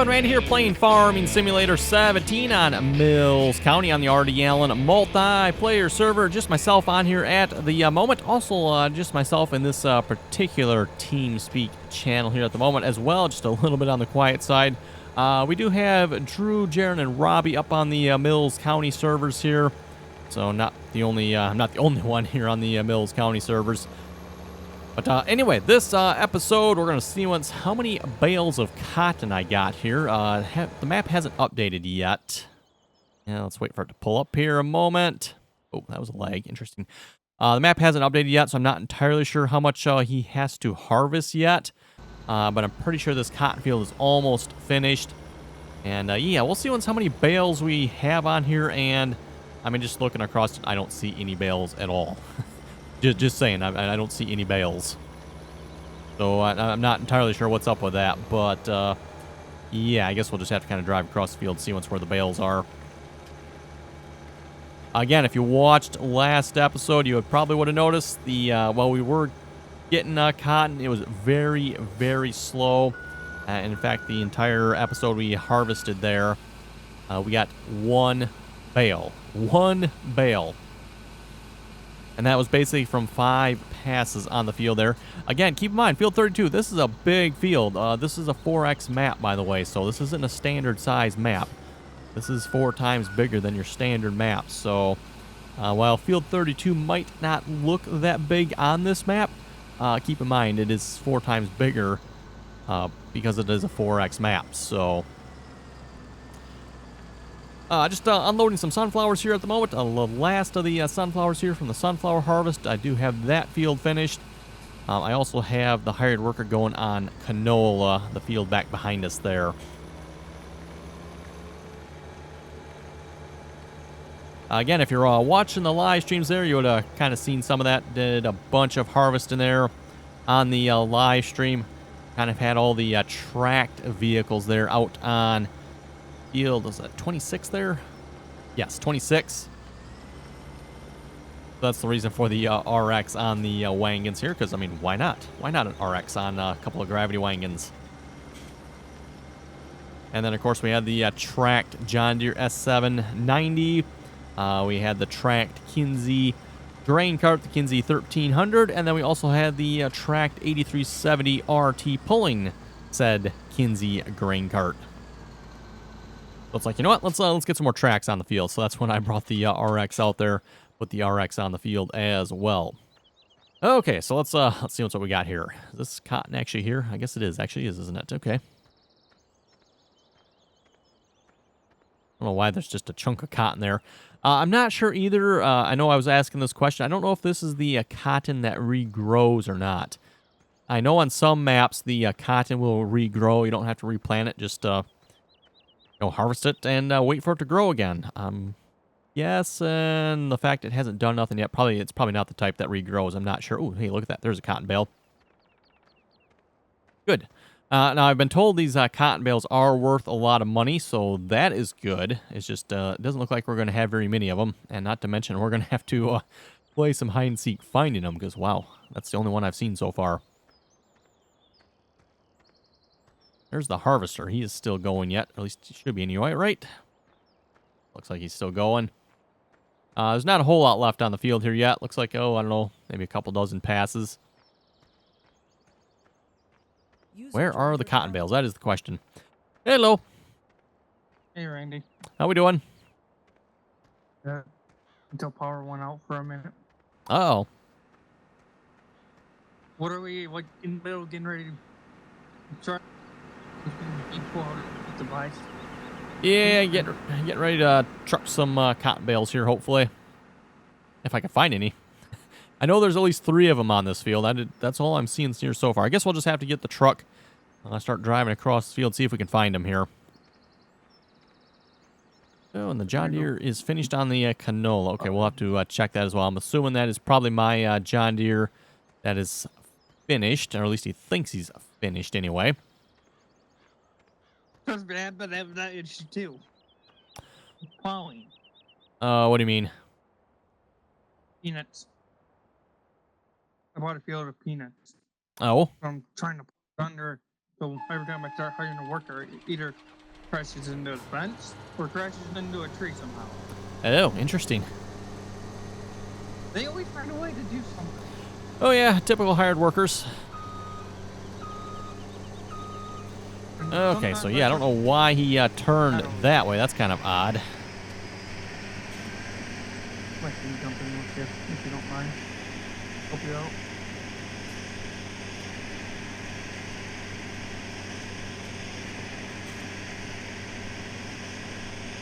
everyone, Randy here playing Farming Simulator 17 on Mills County on the RDAllen Multiplayer Server. Just myself on here at the moment. Also, just myself in this particular TeamSpeak channel here at the moment as well. Just a little bit on the quiet side. We do have Drew, Jaron, and Robbie up on the Mills County servers here. So I'm not the only one here on the Mills County servers. But anyway, this episode, we're going to see once how many bales of cotton I got here. The map hasn't updated yet. Yeah, let's wait for it to pull up here a moment. Oh, that was a lag. Interesting. The map hasn't updated yet, so I'm not entirely sure how much he has to harvest yet. But I'm pretty sure this cotton field is almost finished. And yeah, we'll see once how many bales we have on here. And I mean, just looking across, I don't see any bales at all. Just saying, I don't see any bales. So I'm not entirely sure what's up with that. But, yeah, I guess we'll just have to kind of drive across the field and see where the bales are. Again, if you watched last episode, you probably would have noticed the, while we were getting cotton, it was very, very slow. And in fact, the entire episode we harvested there, we got one bale. One bale. And that was basically from 5 passes on the field there. Again, keep in mind, field 32, this is a big field. This is a 4X map, by the way, so this isn't a standard size map. This is 4 times bigger than your standard map. So while field 32 might not look that big on this map, keep in mind it is 4 times bigger because it is a 4X map. So just unloading some sunflowers here at the moment. The last of the sunflowers here from the sunflower harvest. I do have that field finished. I also have the hired worker going on canola, the field back behind us there. Again, if you're watching the live streams there, you would have kind of seen some of that. Did a bunch of harvesting there on the live stream. Kind of had all the tracked vehicles there out on field. Was that 26 there? Yes, 26. That's the reason for the RX on the wagons here, because, I mean, why not? Why not an RX on a couple of gravity wagons? And then, of course, we had the tracked John Deere S790. We had the tracked Kinsey grain cart, the Kinsey 1300, and then we also had the tracked 8370 RT pulling said Kinsey grain cart. So it's like, you know what? Let's get some more tracks on the field. So that's when I brought the RX out there, put the RX on the field as well. Okay, so let's see what we got here. Is this cotton actually here? I guess it is. Actually is, isn't it? Okay. I don't know why there's just a chunk of cotton there. I'm not sure either. I know I was asking this question. I don't know if this is the cotton that regrows or not. I know on some maps the cotton will regrow. You don't have to replant it. Just harvest it and wait for it to grow again. Yes, and the fact it hasn't done nothing yet, it's probably not the type that regrows. I'm not sure. Oh, hey, look at that. There's a cotton bale. Good. Now, I've been told these cotton bales are worth a lot of money, so that is good. It's just, it doesn't look like we're going to have very many of them, and not to mention we're going to have to play some hide-and-seek finding them, because, wow, that's the only one I've seen so far. There's the harvester. He is still going yet. At least he should be anyway, right? Looks like he's still going. There's not a whole lot left on the field here yet. Looks like, oh, I don't know, maybe a couple dozen passes. Where are the cotton bales? That is the question. Hello. Hey, Randy. How we doing? Until power went out for a minute. Uh-oh. What in the middle getting ready to start? Device. Yeah, get ready to truck some cotton bales here, hopefully. If I can find any. I know there's at least 3 of them on this field. That's all I'm seeing here so far. I guess we'll just have to get the truck. Start driving across the field, see if we can find them here. Oh, and the John Deere is finished on the canola. Okay, we'll have to check that as well. I'm assuming that is probably my John Deere that is finished, or at least he thinks he's finished anyway. But I have that issue too. Plowing. What do you mean? Peanuts. I bought a field of peanuts. Oh. I'm trying to put under So every time I start hiring a worker, it either crashes into the fence or crashes into a tree somehow. Oh, interesting. They always find a way to do something. Oh yeah, typical hired workers. And Okay, so sometimes yeah, I don't know why he turned don't- that way. That's kind of odd. Let me jump in with you, if you don't mind. Help you out.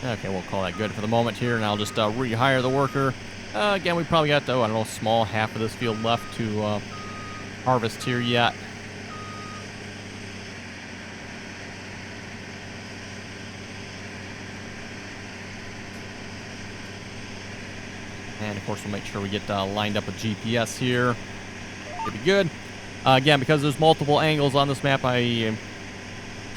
Okay, we'll call that good for the moment here, and I'll just rehire the worker. Again, we probably got, I don't know, a small half of this field left to harvest here yet. And, of course, we'll make sure we get lined up with GPS here. Should be good. Again, because there's multiple angles on this map, I am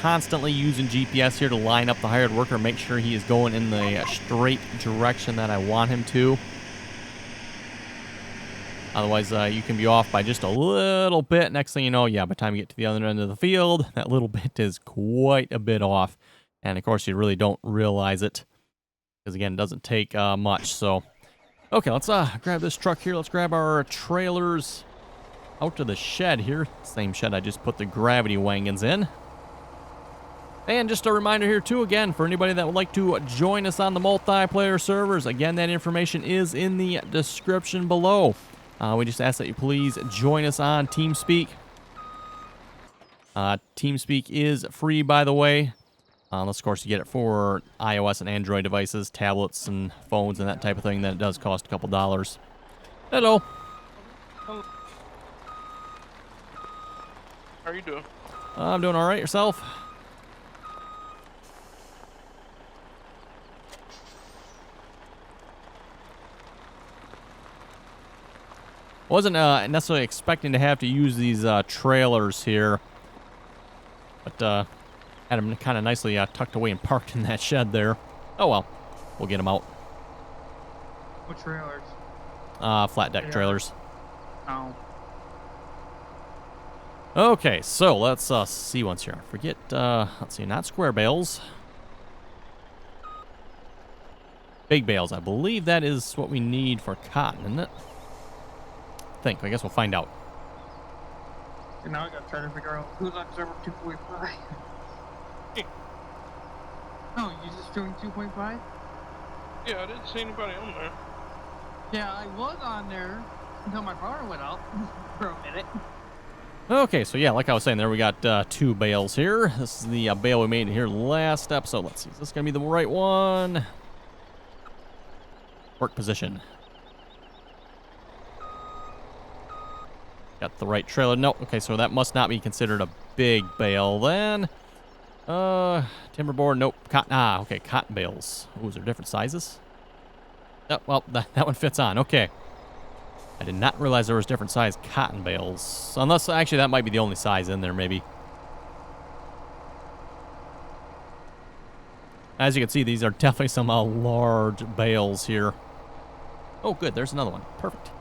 constantly using GPS here to line up the hired worker, make sure he is going in the straight direction that I want him to. Otherwise, you can be off by just a little bit. Next thing you know, yeah, by the time you get to the other end of the field, that little bit is quite a bit off. And, of course, you really don't realize it. Because, again, it doesn't take much. So, okay, let's grab this truck here. Let's grab our trailers out to the shed here. Same shed I just put the gravity wagons in. And just a reminder here, too, again, for anybody that would like to join us on the multiplayer servers, again, that information is in the description below. We just ask that you please join us on TeamSpeak. TeamSpeak is free, by the way. Unless, of course, you get it for iOS and Android devices, tablets and phones and that type of thing, then it does cost a couple dollars. Hello. How are you doing? I'm doing all right. Yourself? Wasn't necessarily expecting to have to use these trailers here, but had them kind of nicely tucked away and parked in that shed there. Oh well, we'll get them out. What trailers? Flat deck trailers. Oh. Okay, so let's see once here. Forget, let's see, not square bales. Big bales. I believe that is what we need for cotton, isn't it? I guess we'll find out. And now I gotta try to figure out who's on server 2.5. Oh, you just doing 2.5? Yeah, I didn't see anybody on there. Yeah, I was on there until my power went out for a minute. Okay, so yeah, like I was saying there, we got 2 bales here. This is the bale we made here last episode. Let's see, is this going to be the right one? Work position. Got the right trailer. No, okay, so that must not be considered a big bale then. Timber board, nope. Cotton, okay, cotton bales. Ooh, is there different sizes? Oh, well, that one fits on, okay. I did not realize there was different size cotton bales. Unless, actually, that might be the only size in there, maybe. As you can see, these are definitely some large bales here. Oh, good, there's another one. Perfect.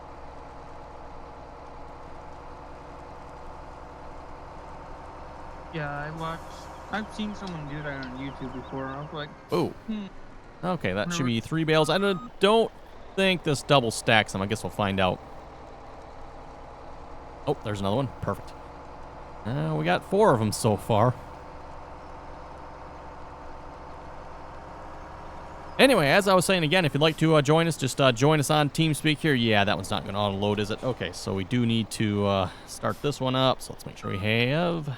Yeah, I've seen someone do that on YouTube before. I was like, Oh. Okay, that should be 3 bales. I don't think this double stacks them. I guess we'll find out. Oh, there's another one. Perfect. We got 4 of them so far. Anyway, as I was saying again, if you'd like to join us, just join us on TeamSpeak here. Yeah, that one's not going to auto-load, is it? Okay, so we do need to start this one up. So let's make sure we have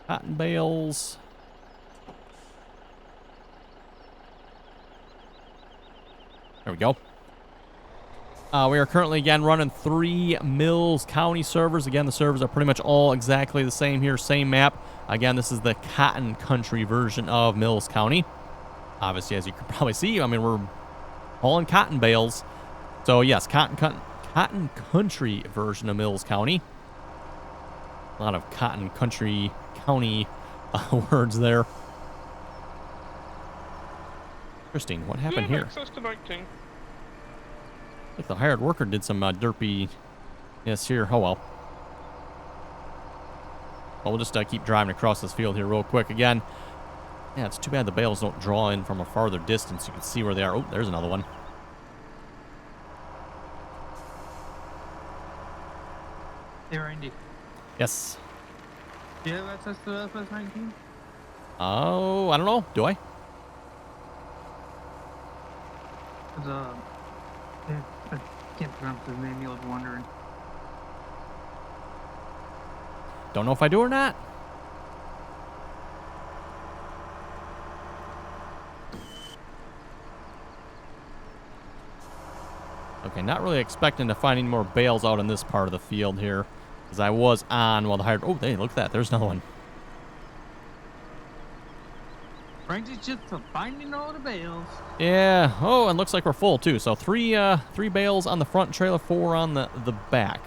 cotton bales. There we go. We are currently, again, running 3 Mills County servers. Again, the servers are pretty much all exactly the same here, same map. Again, this is the Cotton Country version of Mills County. Obviously, as you can probably see, I mean, we're hauling cotton bales. So, yes, Cotton Country version of Mills County. A lot of Cotton Country County words there. Interesting. What happened here? Access to 19. Like the hired worker did some derpiness here. Oh well. Well, we'll just keep driving across this field here real quick again. Yeah, it's too bad the bales don't draw in from a farther distance. You can see where they are. Oh, there's another one. Hey, Randy. Yes. Do you have access to the FS19? Oh, I don't know. Do I? 'Cause, yeah, I can't pronounce his name. I was wondering. Don't know if I do or not. Okay, not really expecting to find any more bales out in this part of the field here. Because I was on while the hired... Oh, hey, look at that. There's another one. Randy's just finding all the bales. Yeah. Oh, and looks like we're full, too. So three bales on the front trailer, 4 on the back.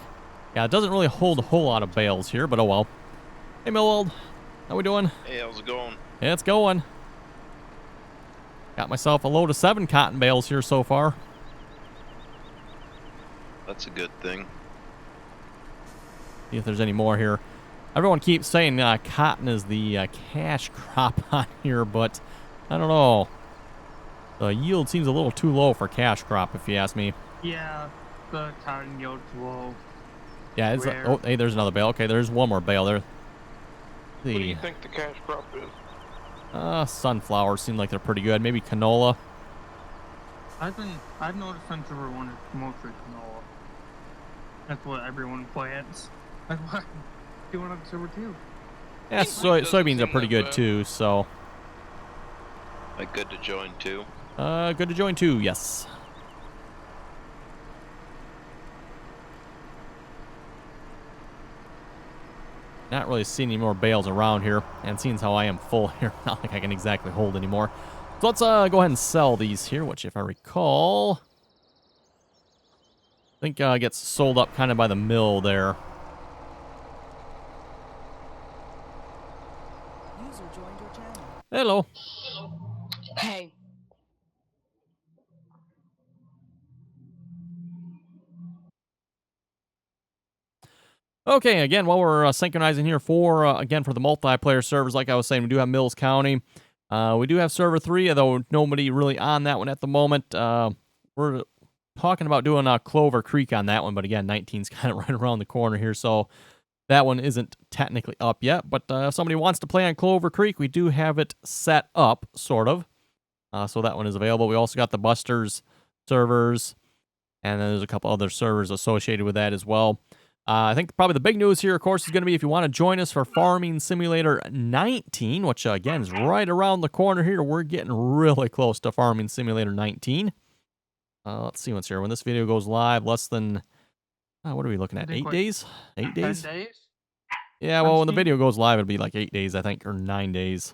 Yeah, it doesn't really hold a whole lot of bales here, but oh well. Hey, Millwald. How we doing? Hey, how's it going? Yeah, it's going. Got myself a load of 7 cotton bales here so far. That's a good thing. See if there's any more here. Everyone keeps saying cotton is the cash crop on here, but I don't know. The yield seems a little too low for cash crop, if you ask me. Yeah, the cotton yield's low. Yeah, it's Rare. oh, hey, there's another bale. Okay, there's one more bale there. What do you think the cash crop is? Sunflowers seem like they're pretty good. Maybe canola. I've noticed on server 1 it's mostly canola. That's what everyone plants. That's what I'm doing on server 2. Yeah, soybeans are pretty good too. So, Like, good to join too. good to join too. Yes. Not really seeing any more bales around here, and seeing how I am full here, not like I can exactly hold anymore. So let's go ahead and sell these here, which, if I recall, I think gets sold up kind of by the mill there. User joined your channel. Hello. Hey. Okay, again, while we're synchronizing here for the multiplayer servers, like I was saying, we do have Mills County. We do have server 3, although nobody really on that one at the moment. We're talking about doing Clover Creek on that one, but again, 19's kind of right around the corner here, so that one isn't technically up yet. But if somebody wants to play on Clover Creek, we do have it set up, sort of. So that one is available. We also got the Busters servers, and then there's a couple other servers associated with that as well. I think probably the big news here, of course, is going to be if you want to join us for Farming Simulator 19, which, again, is right around the corner here. We're getting really close to Farming Simulator 19. Let's see what's here. When this video goes live, less than, what are we looking at, 8 days? 8 days? 10 days? Yeah, well, when the video goes live, it'll be like 8 days, I think, or 9 days.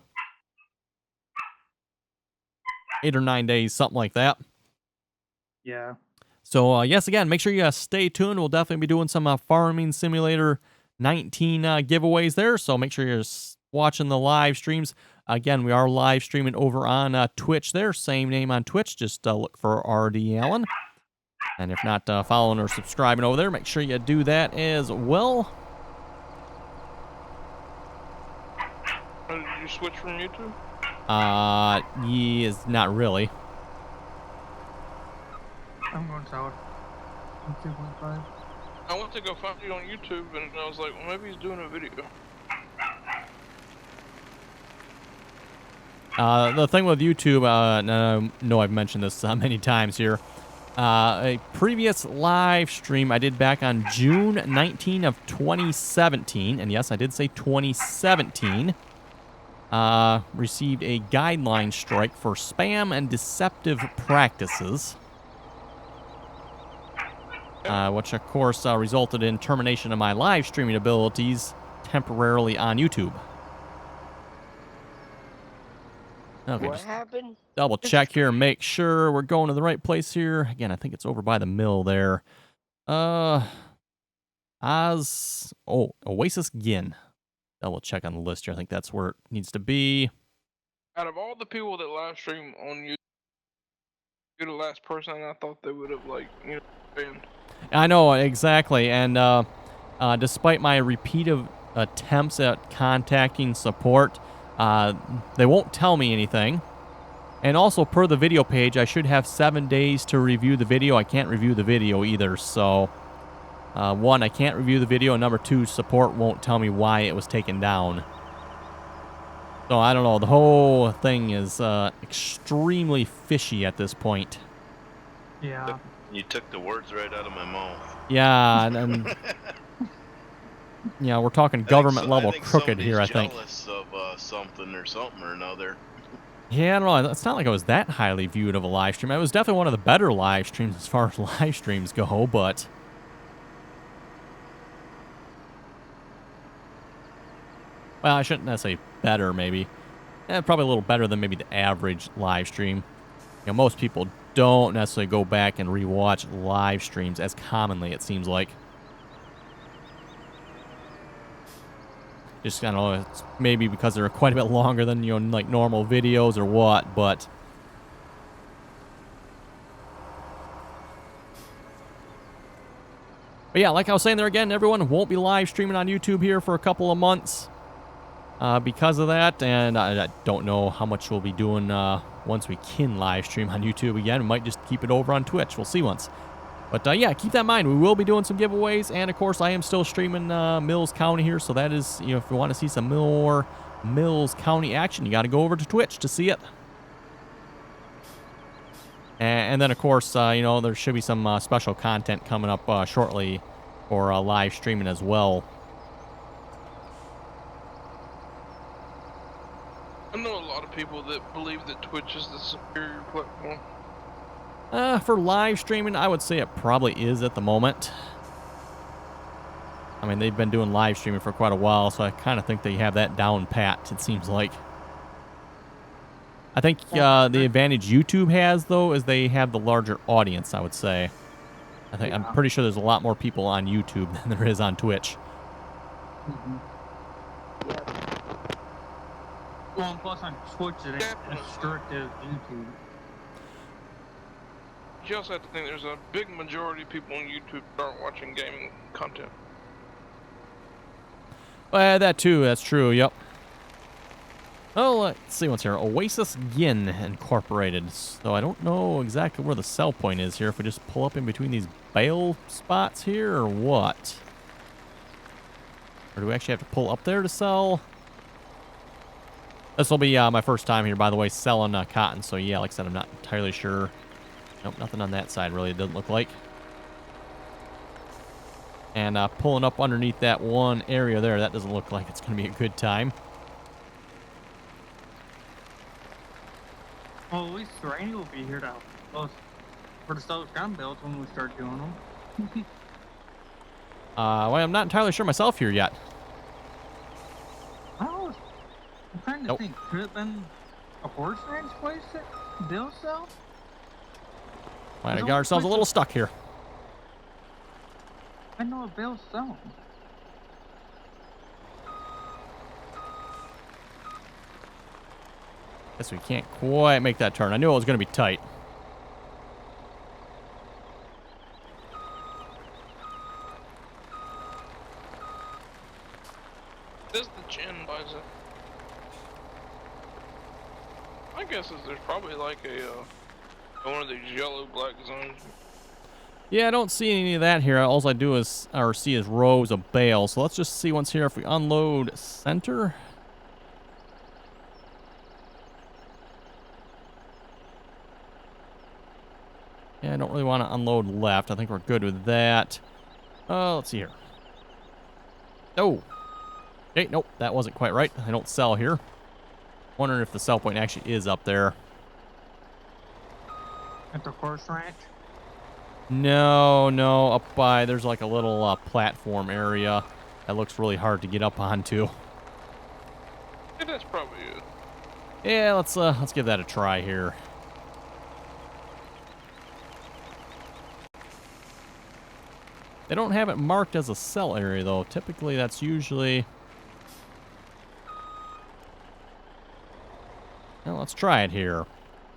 8 or 9 days, something like that. Yeah. So, yes, again, make sure you stay tuned. We'll definitely be doing some Farming Simulator 19 giveaways there, so make sure you're watching the live streams. Again, we are live streaming over on Twitch there. Same name on Twitch. Just look for RDAllen. And if not following or subscribing over there, make sure you do that as well. Did you switch from YouTube? Yes, not really. I'm going south. I'm 2.5. I went to go find you on YouTube, and I was like, well, maybe he's doing a video. The thing with YouTube, and I know I've mentioned this many times here. A previous live stream I did back on June 19 of 2017, and yes, I did say 2017, received a guideline strike for spam and deceptive practices. Which, of course, resulted in termination of my live streaming abilities temporarily on YouTube. Okay, What just happened? double check here and make sure we're going to the right place here. Again, I think it's over by the mill there. Oasis Gin. Double check on the list here. I think that's where it needs to be. Out of all the people that live stream on YouTube, you're the last person I thought they would have, like, you know, banned. I know, exactly. And despite my repeated attempts at contacting support. They won't tell me anything. And also, per the video page, I should have 7 days to review the video. I can't review the video either, so... one, I can't review the video, and number two, support won't tell me why it was taken down. So, I don't know. The whole thing is extremely fishy at this point. Yeah. You took the words right out of my mouth. Yeah, and yeah, we're talking government level crooked here, I think. Jealous of something or another. Yeah, I don't know. It's not like it was that highly viewed of a live stream. It was definitely one of the better live streams as far as live streams go, but... Well, I shouldn't necessarily better, maybe. Probably a little better than maybe the average live stream. You know, most people don't necessarily go back and rewatch live streams as commonly, it seems like. Just, I don't know, it's maybe because they're quite a bit longer than, you know, like normal videos or what, but... But yeah, like I was saying there again, everyone won't be live streaming on YouTube here for a couple of months because of that, and I don't know how much we'll be doing once we can live stream on YouTube again. We might just keep it over on Twitch. We'll see once. But yeah, keep that in mind. We will be doing some giveaways, and of course, I am still streaming Mills County here, so that is, you know, if you want to see some more Mills County action, you got to go over to Twitch to see it. And then, of course, you know, there should be some special content coming up shortly for live streaming as well. I know a lot of people that believe that Twitch is the superior platform. For live streaming, I would say it probably is at the moment. I mean, they've been doing live streaming for quite a while, so I kind of think they have that down pat, it seems like. I think the advantage YouTube has, though, is they have the larger audience, I would say. I'm pretty sure there's a lot more people on YouTube than there is on Twitch. Mm-hmm. Well, and plus on Twitch, it ain't as strict as YouTube. You also have to think there's a big majority of people on YouTube that aren't watching gaming content. That too, that's true, yep. Oh, let's see what's here. Oasis Yin Incorporated. So I don't know exactly where the sell point is here. If we just pull up in between these bale spots here or what? Or do we actually have to pull up there to sell? This will be my first time here, by the way, selling cotton. So yeah, like I said, I'm not entirely sure. Nope, nothing on that side really, it doesn't look like. And pulling up underneath that one area there, that doesn't look like it's going to be a good time. Well, at least Randy will be here to help us for the South gun builds when we start doing them. Well, I'm not entirely sure myself here yet. I'm trying to think. Could it have been a horse ranch place that Bill sells? Might have got ourselves a little stuck here. I know what Bill's selling. Guess we can't quite make that turn. I knew it was going to be tight. This the Jen buys it. My guess is there's probably like one of these yellow black zones. Yeah, I don't see any of that here. All I do is, or see is rows of bales. So let's just see once here if we unload center. Yeah, I don't really want to unload left. I think we're good with that. Let's see here. Oh. Okay, nope, that wasn't quite right. I don't sell here. Wondering if the sell point actually is up there. At the horse ranch? No, up by, there's like a little platform area that looks really hard to get up onto. Yeah, that's probably it. Yeah, let's give that a try here. They don't have it marked as a sell area though. Typically that's usually... Well, let's try it here.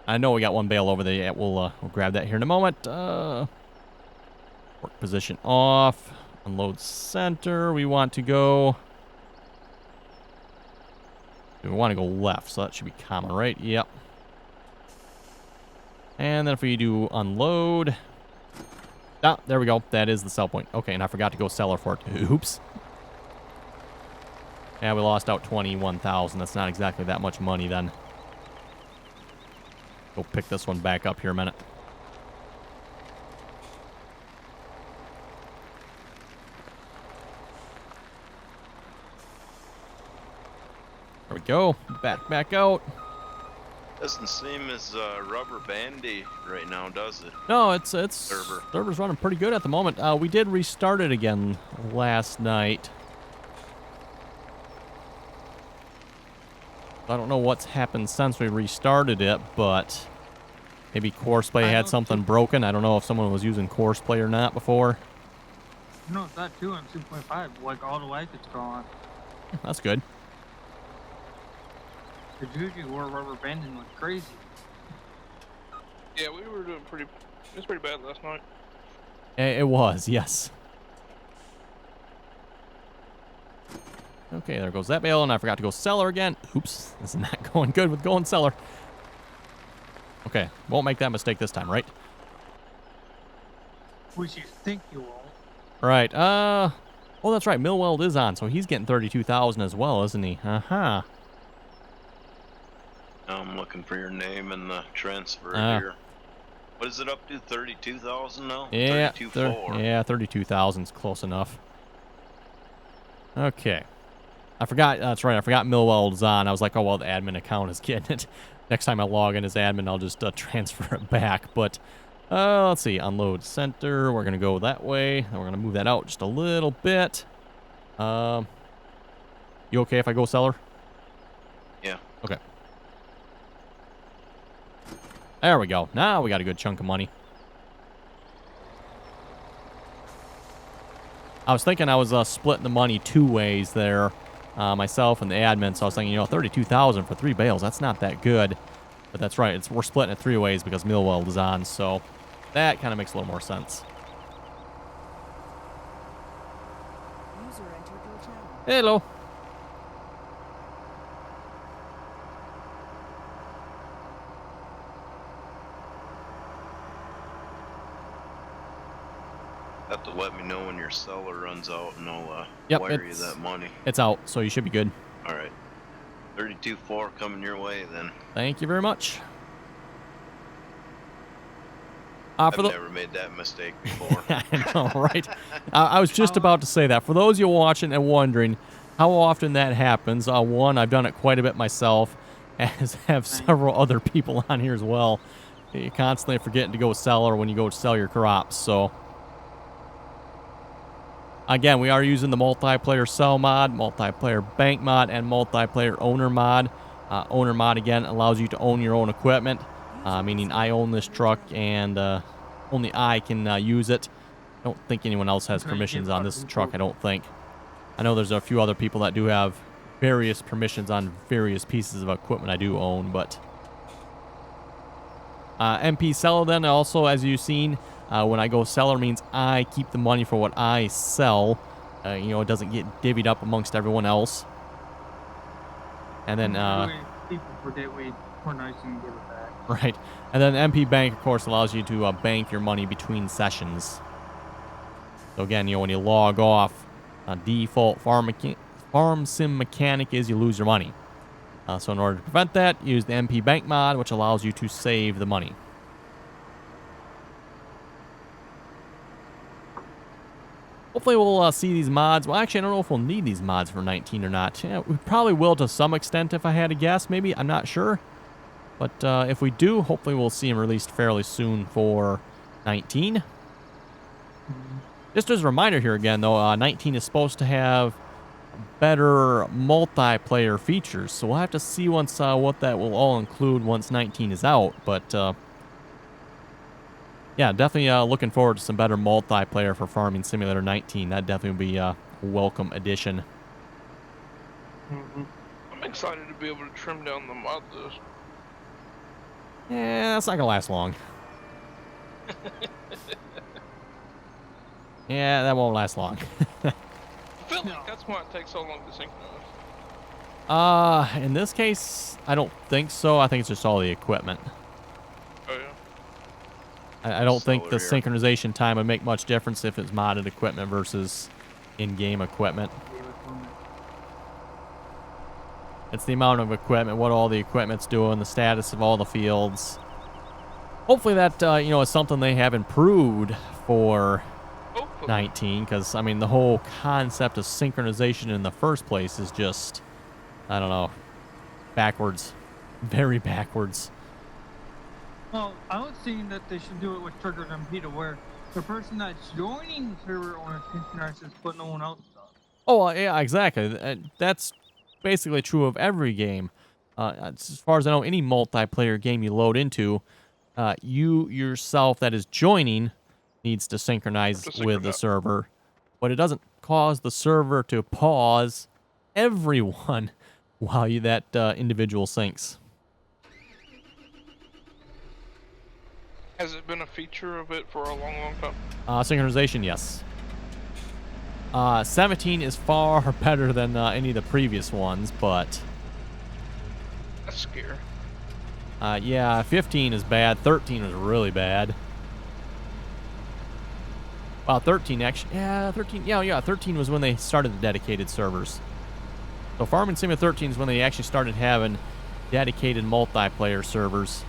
I know we got one bale over there. Yeah, we'll grab that here in a moment. Work position off. Unload center. We want to go We want to go left, so that should be common, right? Yep. And then if we do unload... Ah, there we go. That is the sell point. Okay, and I forgot to go seller for it. Oops. Yeah, we lost out 21,000. That's not exactly that much money then. Go pick this one back up here a minute. There we go. Back out. Doesn't seem as rubber bandy right now, does it? No, it's Server. server's running pretty good at the moment. We did restart it again last night. I don't know what's happened since we restarted it, but maybe Courseplay had something broken. I don't know if someone was using Courseplay or not before. No, it's not 2 on 2.5. Like all the lights it's gone. That's good. Cause usually we're rubber banding like crazy. Yeah, we were doing pretty. It was pretty bad last night. It was, yes. Okay, there goes that bale, and I forgot to go seller again. Oops, this is not going good with going seller. Okay, won't make that mistake this time, right? Which you think you won't. Right, oh, that's right, Millweld is on, so he's getting 32,000 as well, isn't he? Uh-huh. I'm looking for your name and the transfer here. What is it up to? 32,000 now? Yeah, 32.4. yeah, 32,000's close enough. Okay. I forgot, that's right, I forgot Millweld's on. I was like, oh, well, the admin account is getting it. Next time I log in as admin, I'll just transfer it back. But, let's see, unload center. We're going to go that way. And we're going to move that out just a little bit. You okay if I go seller? Yeah. Okay. There we go. Now we got a good chunk of money. I was thinking I was splitting the money 2 ways there, myself and the admin. So I was thinking, you know, 32,000 for 3 bales. That's not that good. But that's right. We're splitting it 3 ways because Millweld is on. So that kind of makes a little more sense. User entered your channel. Hello. Have to let me know when your seller runs out and I'll Yep, wire you that money. It's out, so you should be good. All right. 32.4 coming your way then. Thank you very much. I've never made that mistake before. I know, right? I was just about to say that. For those of you watching and wondering how often that happens, one, I've done it quite a bit myself, as have several other people on here as well. You're constantly forgetting to go seller when you go to sell your crops, so... Again, we are using the multiplayer sell mod, multiplayer bank mod, and multiplayer owner mod. Owner mod, again, allows you to own your own equipment, meaning I own this truck and only I can use it. I don't think anyone else has permissions on this truck, I don't think. I know there's a few other people that do have various permissions on various pieces of equipment I do own, but... MP seller then also, as you've seen, when I go seller means I keep the money for what I sell. You know, it doesn't get divvied up amongst everyone else. And then, people forget we're nice and give it back. right. And then MP Bank, of course, allows you to bank your money between sessions. So again, you know, when you log off, default farm sim mechanic is you lose your money. So in order to prevent that, use the MP Bank mod, which allows you to save the money. Hopefully we'll see these mods. Well, actually, I don't know if we'll need these mods for 19 or not. Yeah, we probably will to some extent if I had to guess, maybe. I'm not sure. But if we do, hopefully we'll see them released fairly soon for 19. Just as a reminder here again, though, 19 is supposed to have better multiplayer features. So we'll have to see once what that will all include once 19 is out. But... yeah, definitely looking forward to some better multiplayer for Farming Simulator 19. That definitely will be a welcome addition. I'm excited to be able to trim down the mod list. Yeah, that's not going to last long. Yeah, that won't last long. I feel like that's why it takes so long to synchronize. In this case, I don't think so. I think it's just all the equipment. Oh yeah. I don't think the Slower here. synchronization time would make much difference if it's modded equipment versus in-game equipment. It's the amount of equipment, what all the equipment's doing, the status of all the fields. Hopefully that, you know, is something they have improved for Hopefully. 19, because, I mean, the whole concept of synchronization in the first place is just, I don't know, backwards. Very backwards. Well, I was thinking that they should do it with Trigger MP to where the person that's joining the server owner synchronizes, but no one else does. Oh, yeah, exactly. That's basically true of every game. As far as I know, any multiplayer game you load into, you yourself that is joining needs to synchronize To with the synchronize. server, but it doesn't cause the server to pause everyone while that individual syncs. Has it been a feature of it for a long, long time? Synchronization, yes. 17 is far better than any of the previous ones, but That's scary. yeah, 15 is bad. 13 is really bad. Wow, 13 actually, yeah, 13, yeah, 13 was when they started the dedicated servers. So Farming Simulator 13 is when they actually started having dedicated multiplayer servers.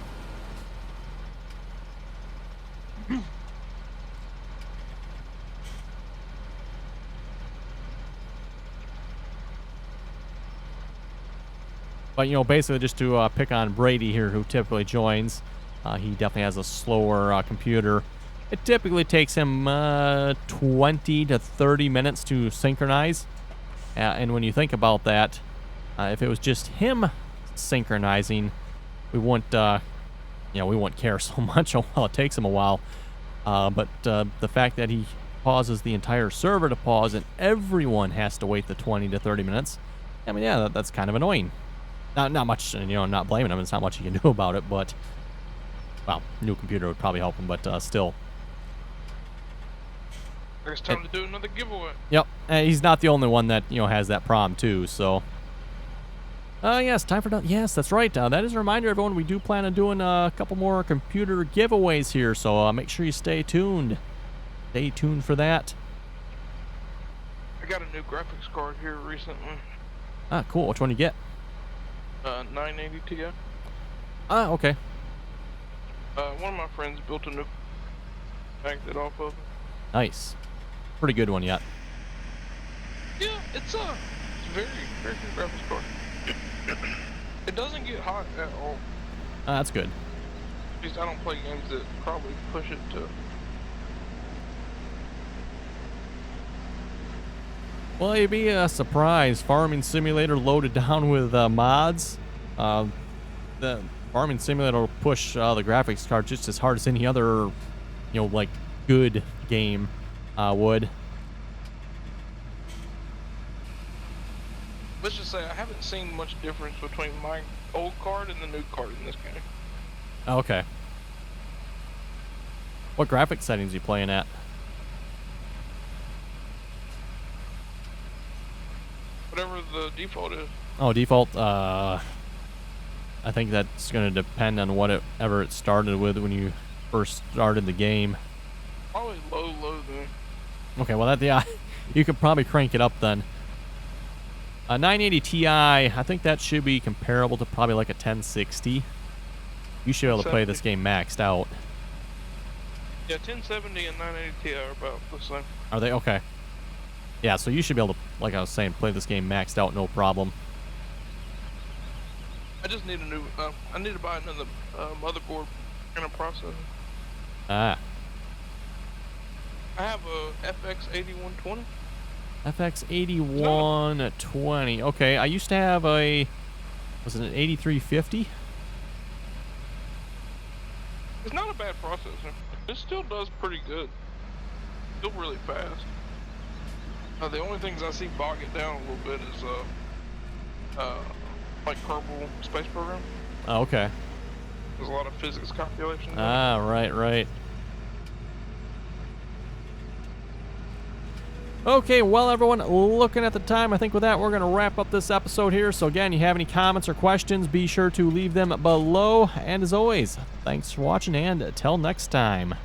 But, you know, basically just to pick on Brady here, who typically joins, he definitely has a slower computer. It typically takes him 20 to 30 minutes to synchronize. And when you think about that, if it was just him synchronizing, we wouldn't, you know, we wouldn't care so much. Well, it takes him a while. But the fact that he causes the entire server to pause and everyone has to wait the 20 to 30 minutes, I mean, yeah, that's kind of annoying. Not much, you know, not blaming him. There's not much he can do about it, but, well, new computer would probably help him, but still. I guess time to do another giveaway. Yep, and he's not the only one that, you know, has that problem too, so. Yes, time for, yes, that's right. That is a reminder, everyone, we do plan on doing a couple more computer giveaways here, so make sure you stay tuned. Stay tuned for that. I got a new graphics card here recently. Ah, cool. Which one you get? 980 Ti. Ah, okay. One of my friends built a new, banked it off of. Nice. Pretty good one yet. Yeah, it's very, very good graphics card. It doesn't get hot at all. That's good. At least I don't play games that probably push it to. Well, you'd be surprised. Farming Simulator loaded down with mods. The Farming Simulator will push the graphics card just as hard as any other, you know, like, good game would. Let's just say I haven't seen much difference between my old card and the new card in this game. Okay. What graphics settings are you playing at? Whatever the default is. Oh, default. I think that's going to depend on whatever it started with when you first started the game. Probably low then. Okay, well, that, yeah, you could probably crank it up then. 980 Ti, I think that should be comparable to probably like a 1060. You should be able to play this game maxed out. Yeah, 1070 and 980 Ti are about the same. Are they? Okay. Yeah, so you should be able to, like I was saying, play this game maxed out, no problem. I just need a new. I need to buy another motherboard and a processor. Ah. I have a FX8120. FX8120. Okay, I used to have a, was it an 8350? It's not a bad processor. It still does pretty good. Still really fast. The only things I see bog it down a little bit is like Kerbal Space Program. Oh, okay. There's a lot of physics calculations. Ah, right. Okay, well, everyone, looking at the time, I think with that, we're going to wrap up this episode here. So, again, you have any comments or questions, be sure to leave them below. And as always, thanks for watching, and till next time.